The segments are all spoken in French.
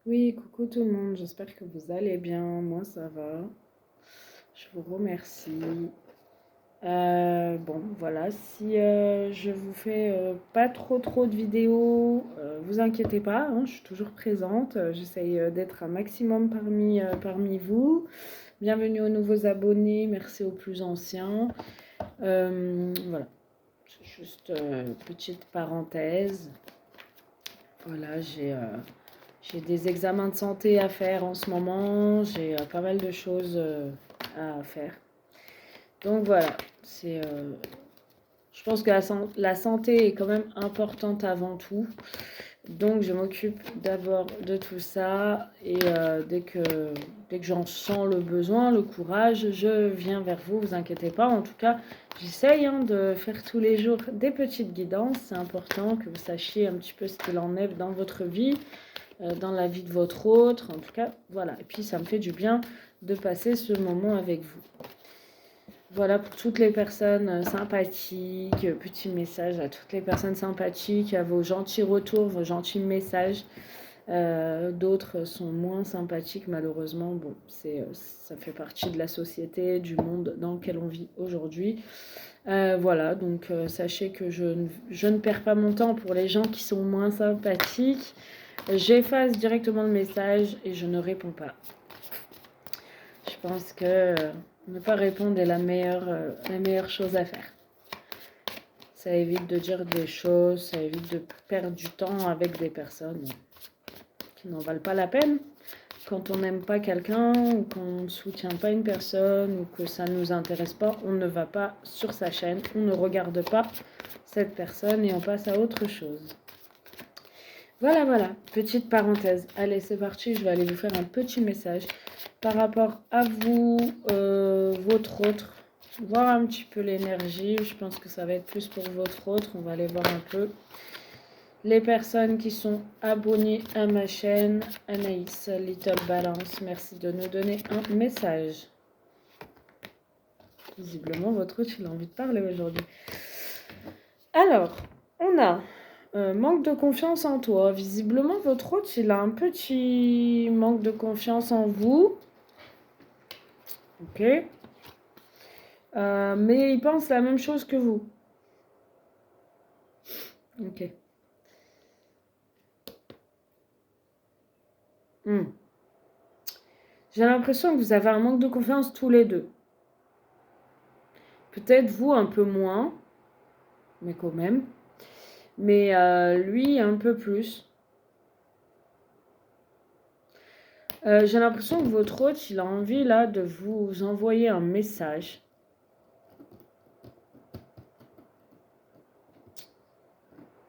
Oui, coucou tout le monde, j'espère que vous allez bien. Moi, ça va. Je vous remercie. Bon, voilà, si je vous fais pas trop de vidéos, vous inquiétez pas, hein, je suis toujours présente. J'essaye d'être un maximum parmi vous. Bienvenue aux nouveaux abonnés, merci aux plus anciens. Voilà, c'est juste petite parenthèse. Voilà, j'ai des examens de santé à faire en ce moment, j'ai pas mal de choses à faire. Donc voilà, je pense que la santé est quand même importante avant tout. Donc je m'occupe d'abord de tout ça et dès que j'en sens le besoin, le courage, je viens vers vous, vous inquiétez pas. En tout cas, j'essaye de faire tous les jours des petites guidances. C'est important que vous sachiez un petit peu ce qu'il en est dans votre vie, dans la vie de votre autre. En tout cas, voilà. Et puis ça me fait du bien de passer ce moment avec vous. Voilà pour toutes les personnes sympathiques, petit message à toutes les personnes sympathiques, à vos gentils retours, vos gentils messages. D'autres sont moins sympathiques malheureusement. Bon, ça fait partie de la société, du monde dans lequel on vit aujourd'hui. Voilà, donc sachez que je ne perds pas mon temps pour les gens qui sont moins sympathiques. J'efface directement le message et je ne réponds pas. Je pense que ne pas répondre est la meilleure chose à faire. Ça évite de dire des choses, ça évite de perdre du temps avec des personnes qui n'en valent pas la peine. Quand on n'aime pas quelqu'un ou qu'on ne soutient pas une personne ou que ça ne nous intéresse pas, on ne va pas sur sa chaîne, on ne regarde pas cette personne et on passe à autre chose. Voilà, petite parenthèse. Allez, c'est parti, je vais aller vous faire un petit message par rapport à vous, votre autre. Voir un petit peu l'énergie, je pense que ça va être plus pour votre autre, on va aller voir un peu. Les personnes qui sont abonnées à ma chaîne, Anaïs Little Balance, merci de nous donner un message. Visiblement, votre autre, il a envie de parler aujourd'hui. Alors, on a manque de confiance en toi. Visiblement, votre autre, il a un petit manque de confiance en vous. Ok. Mais il pense la même chose que vous. Ok. J'ai l'impression que vous avez un manque de confiance tous les deux. Peut-être vous un peu moins, mais quand même. Mais lui un peu plus. J'ai l'impression que votre hôte, il a envie là de vous envoyer un message.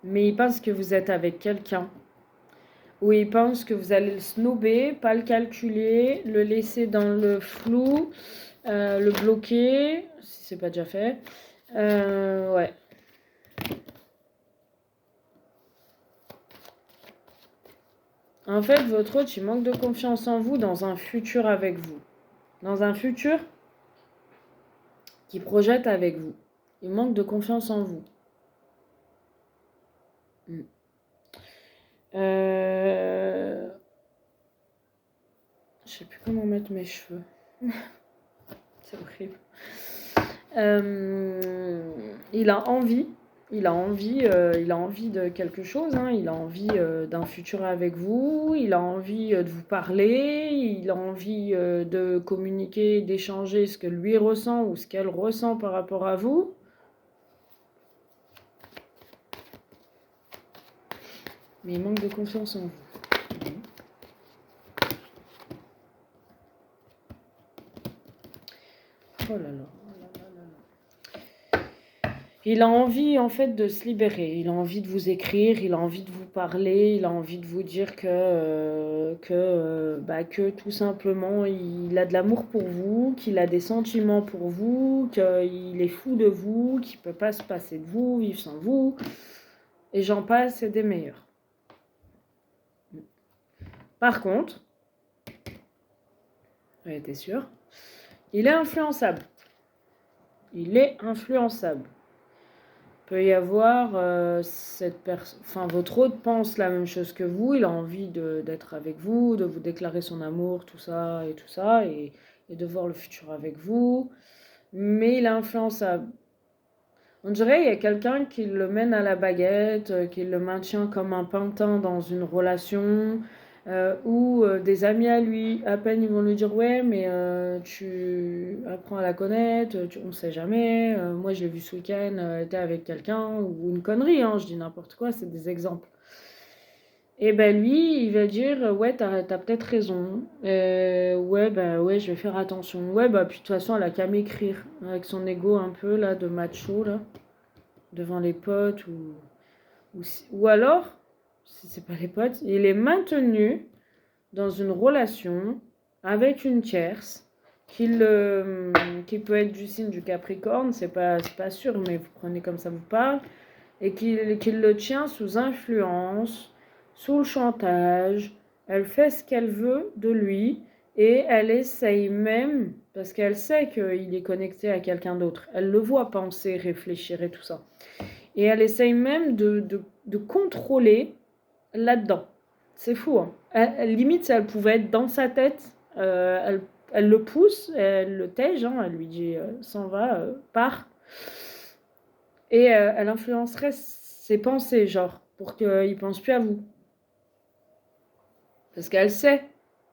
Mais il pense que vous êtes avec quelqu'un. Ou il pense que vous allez le snober, pas le calculer, le laisser dans le flou, le bloquer, si c'est pas déjà fait. Ouais. En fait, votre hôte, il manque de confiance en vous dans un futur avec vous. Dans un futur qui projette avec vous. Il manque de confiance en vous. Je sais plus comment mettre mes cheveux. C'est horrible. Il a envie. Il a envie de quelque chose. Hein. Il a envie d'un futur avec vous. Il a envie de vous parler. Il a envie de communiquer, d'échanger ce que lui ressent ou ce qu'elle ressent par rapport à vous. Mais il manque de confiance en vous. Oh là là. Il a envie en fait de se libérer, il a envie de vous écrire, il a envie de vous parler, il a envie de vous dire que tout simplement il a de l'amour pour vous, qu'il a des sentiments pour vous, qu'il est fou de vous, qu'il ne peut pas se passer de vous, vivre sans vous, et j'en passe, c'est des meilleurs. Par contre, ouais, t'es sûr, il est influençable. Il est influençable. Peut y avoir votre hôte pense la même chose que vous, il a envie d'être avec vous, de vous déclarer son amour, tout ça, et de voir le futur avec vous, mais il a influence à... On dirait qu'il y a quelqu'un qui le mène à la baguette, qui le maintient comme un pantin dans une relation, ou des amis à lui, à peine ils vont lui dire ouais mais tu apprends à la connaître, on sait jamais, moi je l'ai vu ce week-end, elle était avec quelqu'un, ou une connerie, hein, je dis n'importe quoi, c'est des exemples. Et ben lui, il va dire ouais t'as peut-être raison, ouais ben ouais je vais faire attention, ouais bah puis de toute façon elle a qu'à m'écrire, avec son ego un peu là de macho là, devant les potes, ou alors, si c'est pas les potes, il est maintenu dans une relation avec une tierce qui peut être du signe du Capricorne, c'est pas sûr, mais vous prenez comme ça vous parle, et qui le tient sous influence, sous le chantage. Elle fait ce qu'elle veut de lui et elle essaye même, parce qu'elle sait qu'il est connecté à quelqu'un d'autre, elle le voit penser, réfléchir et tout ça. Et elle essaye même de contrôler là-dedans. C'est fou, hein. Limite, si elle pouvait être dans sa tête, elle le pousse, elle le tège, hein, elle lui dit s'en va, part. Et elle influencerait ses pensées, genre, pour qu'il ne pense plus à vous. Parce qu'elle sait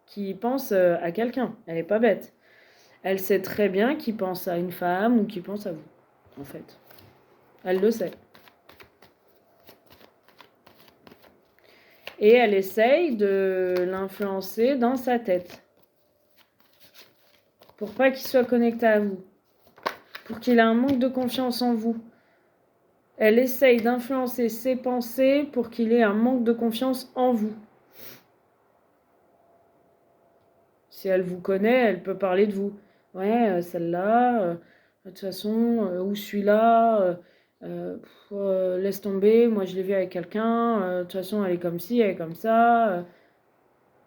qu'il pense à quelqu'un, elle n'est pas bête. Elle sait très bien qu'il pense à une femme ou qu'il pense à vous, en fait. Elle le sait. Et elle essaye de l'influencer dans sa tête. Pour pas qu'il soit connecté à vous. Pour qu'il ait un manque de confiance en vous. Elle essaye d'influencer ses pensées pour qu'il ait un manque de confiance en vous. Si elle vous connaît, elle peut parler de vous. Ouais, celle-là, de toute façon, ou celui-là, laisse tomber, moi je l'ai vu avec quelqu'un, de toute façon elle est comme ci, elle est comme ça.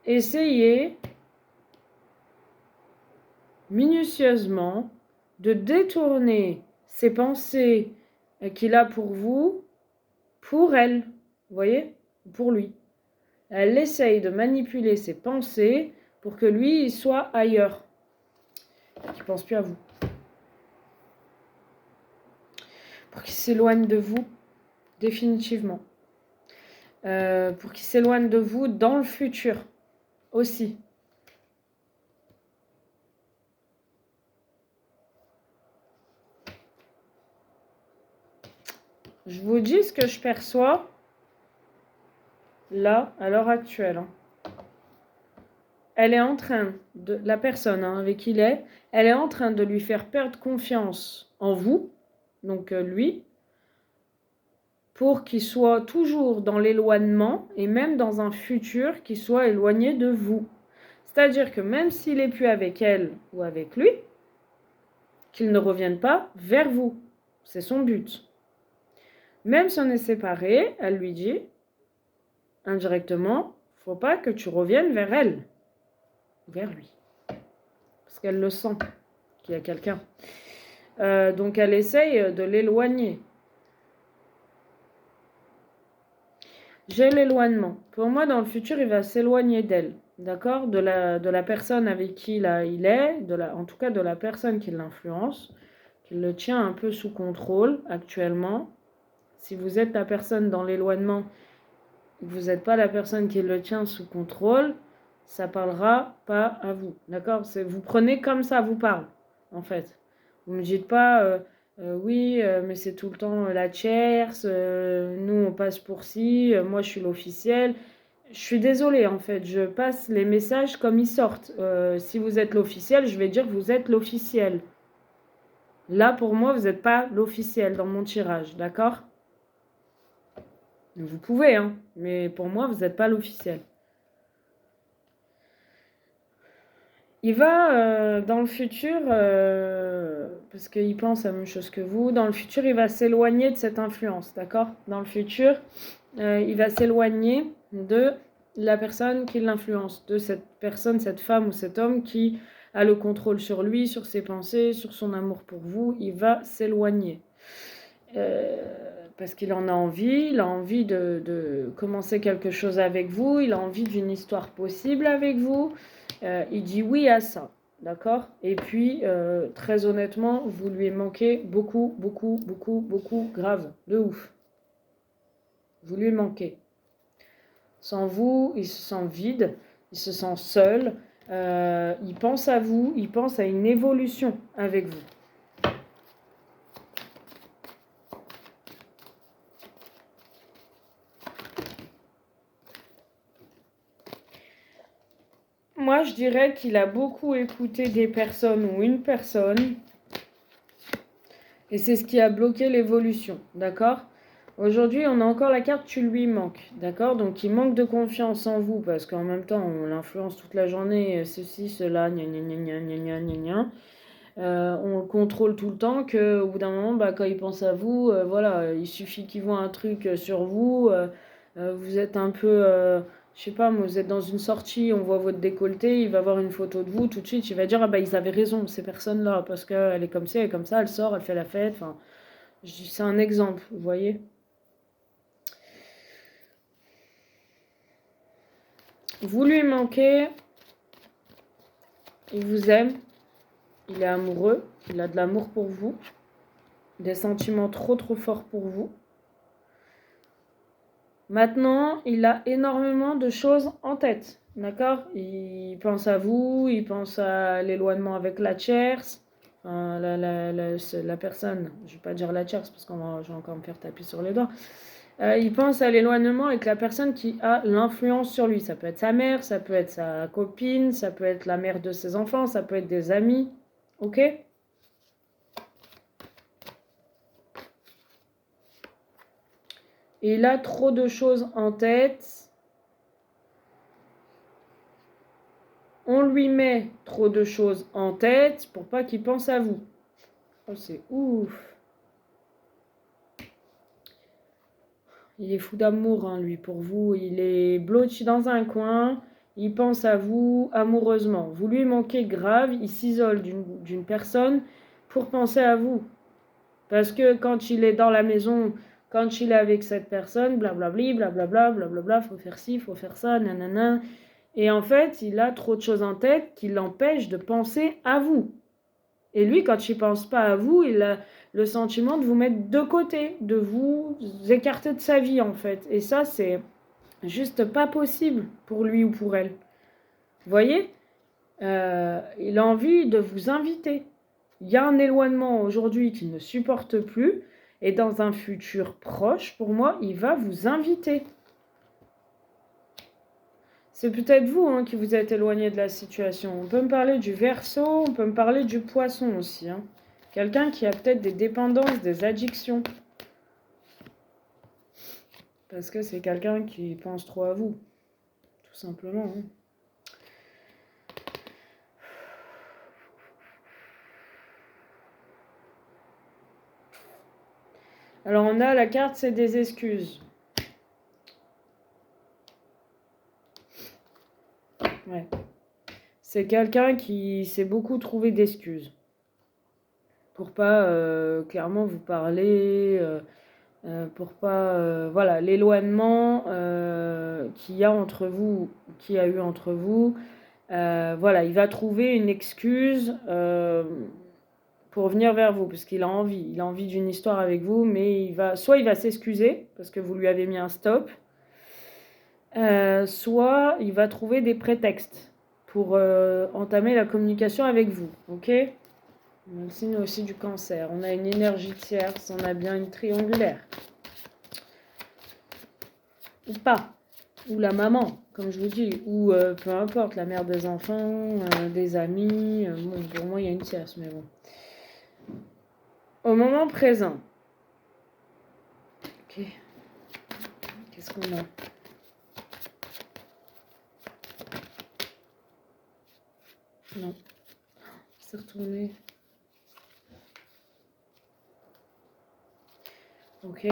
Essayez minutieusement de détourner ses pensées qu'il a pour vous, pour elle, vous voyez, pour lui. Elle essaye de manipuler ses pensées pour que lui, il soit ailleurs, qu'il ne pense plus à vous. Pour qu'il s'éloigne de vous, définitivement. Pour qu'il s'éloigne de vous dans le futur, aussi. Je vous dis ce que je perçois là, à l'heure actuelle. Elle est en train de, la personne avec qui elle est en train de lui faire perdre confiance en vous, donc lui, pour qu'il soit toujours dans l'éloignement et même dans un futur qu'il soit éloigné de vous. C'est-à-dire que même s'il n'est plus avec elle ou avec lui, qu'il ne revienne pas vers vous. C'est son but. Même si on est séparés, elle lui dit indirectement, faut pas que tu reviennes vers elle, vers lui. Parce qu'elle le sent, qu'il y a quelqu'un. Donc elle essaye de l'éloigner. J'ai l'éloignement. Pour moi, dans le futur, il va s'éloigner d'elle. D'accord, de la personne avec qui il est, en tout cas de la personne qui l'influence, qui le tient un peu sous contrôle actuellement. Si vous êtes la personne dans l'éloignement, vous n'êtes pas la personne qui le tient sous contrôle, ça parlera pas à vous. D'accord, vous prenez comme ça vous parle, en fait. Vous ne me dites pas oui, mais c'est tout le temps la tierce, nous on passe pour ci, moi je suis l'officiel. Je suis désolée, en fait, je passe les messages comme ils sortent. Si vous êtes l'officiel, je vais dire que vous êtes l'officiel. Là, pour moi, vous n'êtes pas l'officiel dans mon tirage, d'accord? Vous pouvez, hein, mais pour moi, vous n'êtes pas l'officiel. Il va, dans le futur, parce qu'il pense à la même chose que vous, dans le futur, il va s'éloigner de cette influence, d'accord? Dans le futur, il va s'éloigner de la personne qui l'influence, de cette personne, cette femme ou cet homme qui a le contrôle sur lui, sur ses pensées, sur son amour pour vous. Il va s'éloigner. parce qu'il en a envie, il a envie de commencer quelque chose avec vous, il a envie d'une histoire possible avec vous, il dit oui à ça, d'accord? Et puis, très honnêtement, vous lui manquez beaucoup, beaucoup, beaucoup, beaucoup, grave, de ouf. Vous lui manquez. Sans vous, il se sent vide, il se sent seul, il pense à vous, il pense à une évolution avec vous. Moi, je dirais qu'il a beaucoup écouté des personnes ou une personne, et c'est ce qui a bloqué l'évolution, d'accord? Aujourd'hui, on a encore la carte tu lui manques, d'accord? Donc, il manque de confiance en vous, parce qu'en même temps, on l'influence toute la journée, ceci, cela, gna gna gna gna gna gna gna gna. On le contrôle tout le temps, qu'au bout d'un moment, bah, quand il pense à vous, voilà, il suffit qu'il voit un truc sur vous, vous êtes un peu, je sais pas, vous êtes dans une sortie, on voit votre décolleté, il va voir une photo de vous, tout de suite, il va dire, ah bah ils avaient raison, ces personnes-là, parce qu'elle est comme ça, elle est comme ça, elle sort, elle fait la fête, enfin, c'est un exemple, vous voyez. Vous lui manquez, il vous aime, il est amoureux, il a de l'amour pour vous, des sentiments trop trop forts pour vous. Maintenant, il a énormément de choses en tête, d'accord? Il pense à vous, il pense à l'éloignement avec la tierce, enfin, la personne, je ne vais pas dire la tierce parce que je vais encore me faire taper sur les doigts. Il pense à l'éloignement avec la personne qui a l'influence sur lui. Ça peut être sa mère, ça peut être sa copine, ça peut être la mère de ses enfants, ça peut être des amis, ok? Et il a trop de choses en tête. On lui met trop de choses en tête pour pas qu'il pense à vous. Oh, c'est ouf. Il est fou d'amour, hein, lui, pour vous. Il est blotti dans un coin. Il pense à vous amoureusement. Vous lui manquez grave. Il s'isole d'une personne pour penser à vous. Parce que quand il est dans la maison, quand il est avec cette personne, blablabli, blablabla, blablabla, faut faire ci, faut faire ça, nanana. Et en fait, il a trop de choses en tête qui l'empêchent de penser à vous. Et lui, quand il ne pense pas à vous, il a le sentiment de vous mettre de côté, de vous écarter de sa vie, en fait. Et ça, c'est juste pas possible pour lui ou pour elle. Vous voyez, il a envie de vous inviter. Il y a un éloignement aujourd'hui qu'il ne supporte plus. Et dans un futur proche, pour moi, il va vous inviter. C'est peut-être vous, hein, qui vous êtes éloigné de la situation. On peut me parler du Verseau, on peut me parler du Poisson aussi, hein. Quelqu'un qui a peut-être des dépendances, des addictions. Parce que c'est quelqu'un qui pense trop à vous. Tout simplement, hein. Alors on a la carte, c'est des excuses. Ouais. C'est quelqu'un qui s'est beaucoup trouvé d'excuses. Pour pas clairement vous parler... pour pas voilà l'éloignement qu'il y a entre vous, qu'il y a eu entre vous, voilà, il va trouver une excuse pour venir vers vous parce qu'il a envie d'une histoire avec vous, mais il va s'excuser parce que vous lui avez mis un stop, soit il va trouver des prétextes pour entamer la communication avec vous, ok? On a le signe aussi du Cancer. On a une énergie tierce, on a bien une triangulaire. Ou pas. Ou la maman, comme je vous dis. Ou peu importe, la mère des enfants, des amis. Bon, pour moi, il y a une tierce, mais bon. Au moment présent. Ok. Qu'est-ce qu'on a? Non. C'est retourné. Ok.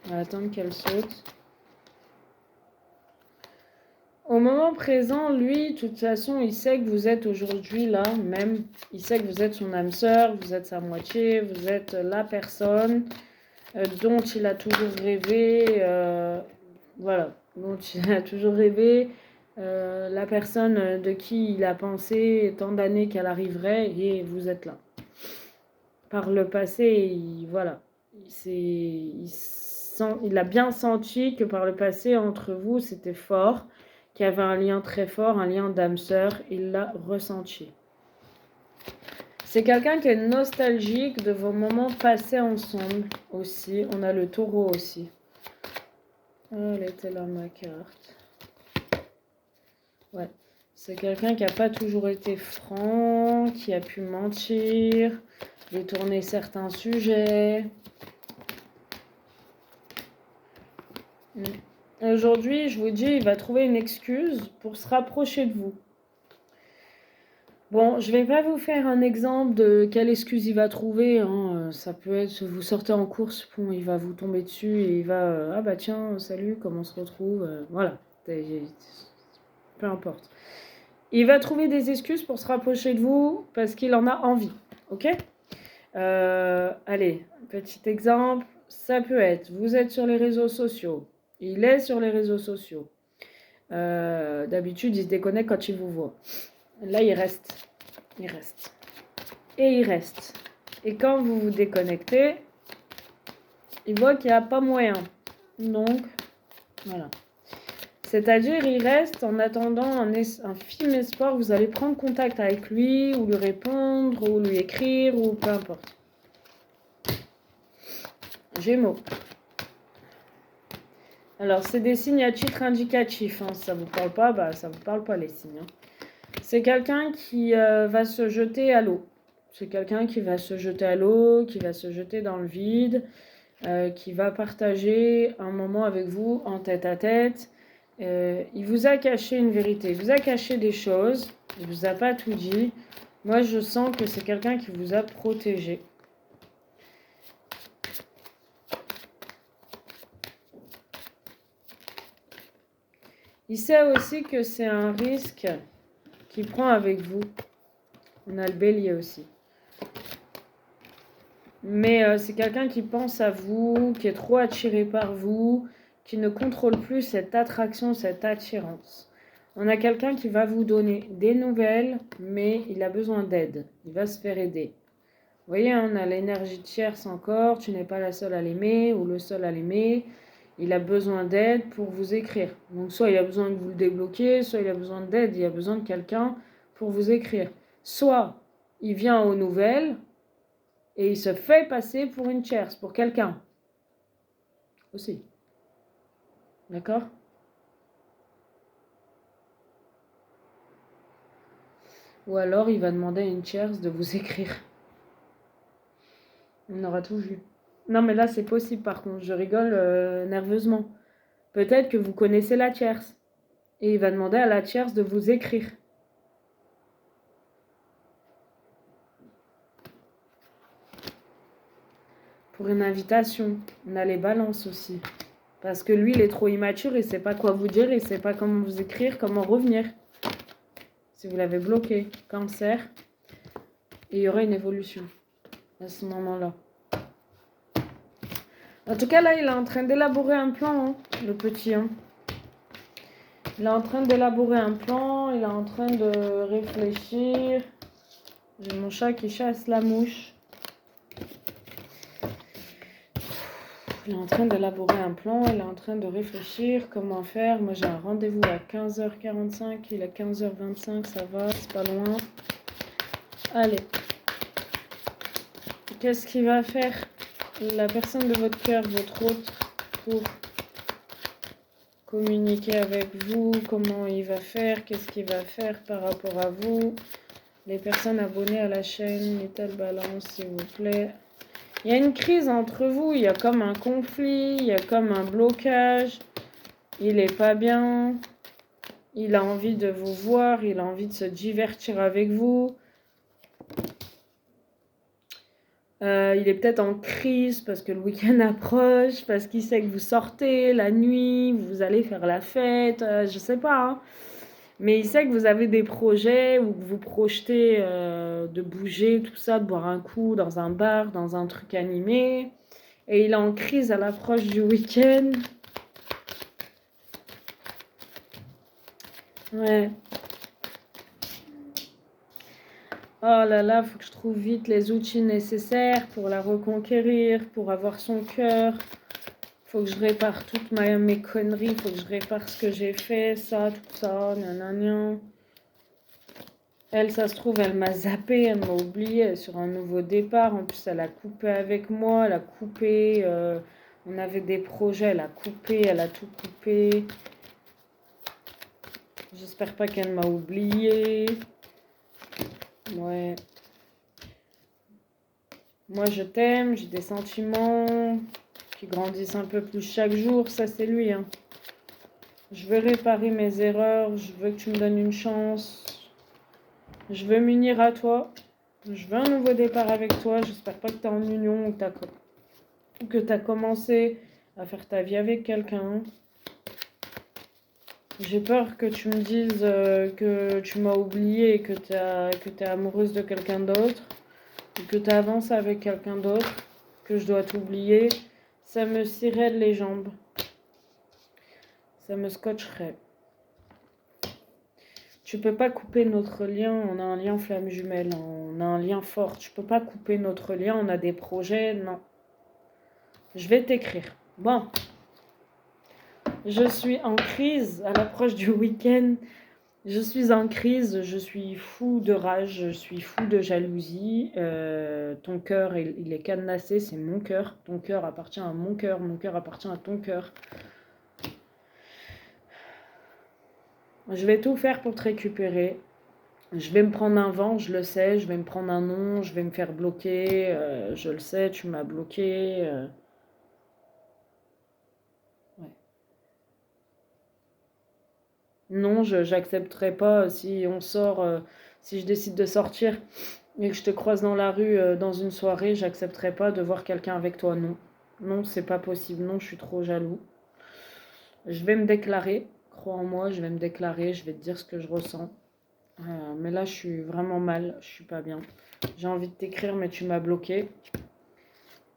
On va attendre qu'elle saute. Au moment présent, lui, de toute façon, il sait que vous êtes aujourd'hui là, même. Il sait que vous êtes son âme sœur, vous êtes sa moitié, vous êtes la personne dont il a toujours rêvé. Voilà, dont il a toujours rêvé. La personne de qui il a pensé tant d'années qu'elle arriverait, et vous êtes là. Par le passé, voilà. Il a bien senti que par le passé, entre vous, c'était fort, qu'il y avait un lien très fort, un lien d'âme sœur. Il l'a ressenti. C'est quelqu'un qui est nostalgique de vos moments passés ensemble aussi. On a le taureau aussi. Oh, elle était là, ma carte. Ouais. C'est quelqu'un qui n'a pas toujours été franc, qui a pu mentir, détourner certains sujets. Aujourd'hui, je vous dis, il va trouver une excuse pour se rapprocher de vous. Bon, je vais pas vous faire un exemple de quelle excuse il va trouver. Hein. Ça peut être, vous sortez en course, bon, il va vous tomber dessus et il va, ah bah tiens, salut, comment on se retrouve, voilà, peu importe. Il va trouver des excuses pour se rapprocher de vous parce qu'il en a envie, ok? Allez, petit exemple, ça peut être, vous êtes sur les réseaux sociaux, il est sur les réseaux sociaux. D'habitude, il se déconnecte quand il vous voit. Là, il reste. Et il reste. Et quand vous vous déconnectez, il voit qu'il n'y a pas moyen. Donc, voilà. C'est-à-dire, il reste en attendant un film espoir. Vous allez prendre contact avec lui, ou lui répondre, ou lui écrire, ou peu importe. Gémeaux. Alors, c'est des signes à titre indicatif. Hein. Si ça ne vous parle pas, bah, ça ne vous parle pas les signes. Hein. C'est quelqu'un qui va se jeter à l'eau. C'est quelqu'un qui va se jeter à l'eau, qui va se jeter dans le vide, qui va partager un moment avec vous en tête à tête. Il vous a caché une vérité, il vous a caché des choses, il vous a pas tout dit. Moi, je sens que c'est quelqu'un qui vous a protégé. Il sait aussi que c'est un risque qu'il prend avec vous. On a le bélier aussi. Mais c'est quelqu'un qui pense à vous, qui est trop attiré par vous, qui ne contrôle plus cette attraction, cette attirance. On a quelqu'un qui va vous donner des nouvelles, mais il a besoin d'aide. Il va se faire aider. Vous voyez, on a l'énergie tierce encore. Tu n'es pas la seule à l'aimer ou le seul à l'aimer. Il a besoin d'aide pour vous écrire. Donc soit il a besoin que vous le débloquiez, soit il a besoin d'aide, il a besoin de quelqu'un pour vous écrire. Soit il vient aux nouvelles et il se fait passer pour une tierce, pour quelqu'un. Aussi. D'accord ? Ou alors il va demander à une tierce de vous écrire. On aura tout vu. Non mais là c'est possible par contre, je rigole nerveusement. Peut-être que vous connaissez la tierce. Et il va demander à la tierce de vous écrire. Pour une invitation. On a les balances aussi. Parce que lui, il est trop immature, il ne sait pas quoi vous dire, il ne sait pas comment vous écrire, comment revenir. Si vous l'avez bloqué, Cancer, il y aura une évolution à ce moment-là. En tout cas, là, il est en train d'élaborer un plan, hein, le petit. Hein. Il est en train d'élaborer un plan, il est en train de réfléchir. J'ai mon chat qui chasse la mouche. Il est en train d'élaborer un plan, il est en train de réfléchir comment faire. Moi, j'ai un rendez-vous à 15h45, il est 15h25, ça va, c'est pas loin. Allez. Qu'est-ce qu'il va faire la personne de votre cœur, votre hôte, pour communiquer avec vous? Comment il va faire? Qu'est-ce qu'il va faire par rapport à vous? Les personnes abonnées à la chaîne, mettez balance, s'il vous plaît. Il y a une crise entre vous, il y a comme un conflit, il y a comme un blocage. Il n'est pas bien. Il a envie de vous voir, il a envie de se divertir avec vous. Il est peut-être en crise parce que le week-end approche, parce qu'il sait que vous sortez la nuit, vous allez faire la fête, je sais pas. Hein. Mais il sait que vous avez des projets ou que vous projetez de bouger, tout ça, de boire un coup dans un bar, dans un truc animé. Et il est en crise à l'approche du week-end. Ouais. Oh là là, faut que je trouve vite les outils nécessaires pour la reconquérir, pour avoir son cœur. Faut que je répare toutes mes conneries, faut que je répare ce que j'ai fait, ça, tout ça, nanana. Elle, ça se trouve, elle m'a zappé, elle m'a oublié, elle est sur un nouveau départ. En plus, elle a coupé avec moi, elle a coupé. On avait des projets, elle a coupé, elle a tout coupé. J'espère pas qu'elle m'a oublié. Ouais. Moi, je t'aime, j'ai des sentiments qui grandissent un peu plus chaque jour. Ça, c'est lui, hein. Je veux réparer mes erreurs, je veux que tu me donnes une chance. Je veux m'unir à toi. Je veux un nouveau départ avec toi. J'espère pas que tu es en union ou que tu as commencé à faire ta vie avec quelqu'un. J'ai peur que tu me dises que tu m'as oublié et que tu es amoureuse de quelqu'un d'autre. Ou que tu avances avec quelqu'un d'autre. Que je dois t'oublier. Ça me cirerait les jambes. Ça me scotcherait. Tu peux pas couper notre lien, on a un lien flamme jumelle, on a un lien fort. Tu peux pas couper notre lien, on a des projets, non. Je vais t'écrire. Bon, je suis en crise à l'approche du week-end. Je suis en crise, je suis fou de rage, je suis fou de jalousie. Ton cœur, il est cadenassé, c'est mon cœur. Ton cœur appartient à mon cœur appartient à ton cœur. Je vais tout faire pour te récupérer. Je vais me prendre un vent, je le sais, je vais me prendre un nom, je vais me faire bloquer, je le sais, tu m'as bloqué. Ouais. Non, j'accepterai pas si on sort, si je décide de sortir et que je te croise dans la rue dans une soirée, j'accepterai pas de voir quelqu'un avec toi, non. Non, c'est pas possible, non, je suis trop jaloux. Je vais me déclarer, crois en moi, je vais me déclarer, je vais te dire ce que je ressens. Mais là, je suis vraiment mal, je suis pas bien. J'ai envie de t'écrire, mais tu m'as bloqué.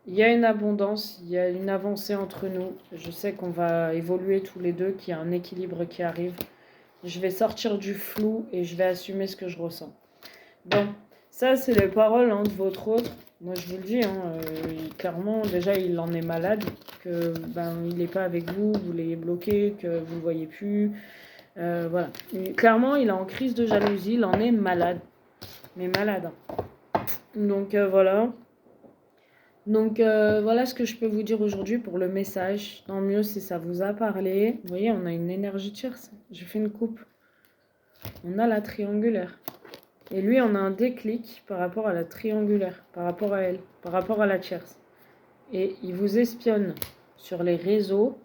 Il y a une abondance, il y a une avancée entre nous. Je sais qu'on va évoluer tous les deux, qu'il y a un équilibre qui arrive. Je vais sortir du flou et je vais assumer ce que je ressens. Bon, ça, c'est les paroles de votre autre. Moi, je vous le dis, clairement, déjà, il en est malade, que il n'est pas avec vous, vous l'ayez bloqué, que vous ne le voyez plus. Voilà. Clairement, il est en crise de jalousie, il en est malade. Mais malade. Donc, voilà. Donc voilà ce que je peux vous dire aujourd'hui pour le message. Tant mieux si ça vous a parlé. Vous voyez, on a une énergie tierce. J'ai fait une coupe. On a la triangulaire. Et lui, on a un déclic par rapport à la triangulaire, par rapport à elle, par rapport à la tierce. Et il vous espionne sur les réseaux.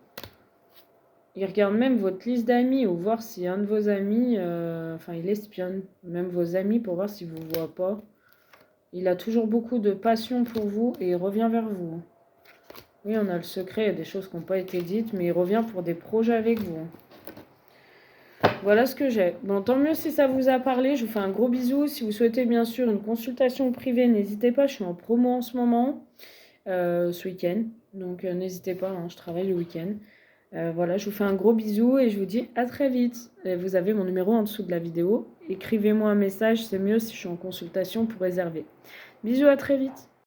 Il regarde même votre liste d'amis ou voir si un de vos amis... il espionne même vos amis pour voir s'il ne vous voit pas. Il a toujours beaucoup de passion pour vous et il revient vers vous. Oui, on a le secret, il y a des choses qui n'ont pas été dites, mais il revient pour des projets avec vous. Voilà ce que j'ai. Bon, tant mieux si ça vous a parlé. Je vous fais un gros bisou. Si vous souhaitez bien sûr une consultation privée, n'hésitez pas. Je suis en promo en ce moment, ce week-end. Donc n'hésitez pas, je travaille le week-end. Voilà, je vous fais un gros bisou et je vous dis à très vite. Vous avez mon numéro en dessous de la vidéo. Écrivez-moi un message, c'est mieux si je suis en consultation pour réserver. Bisous, à très vite.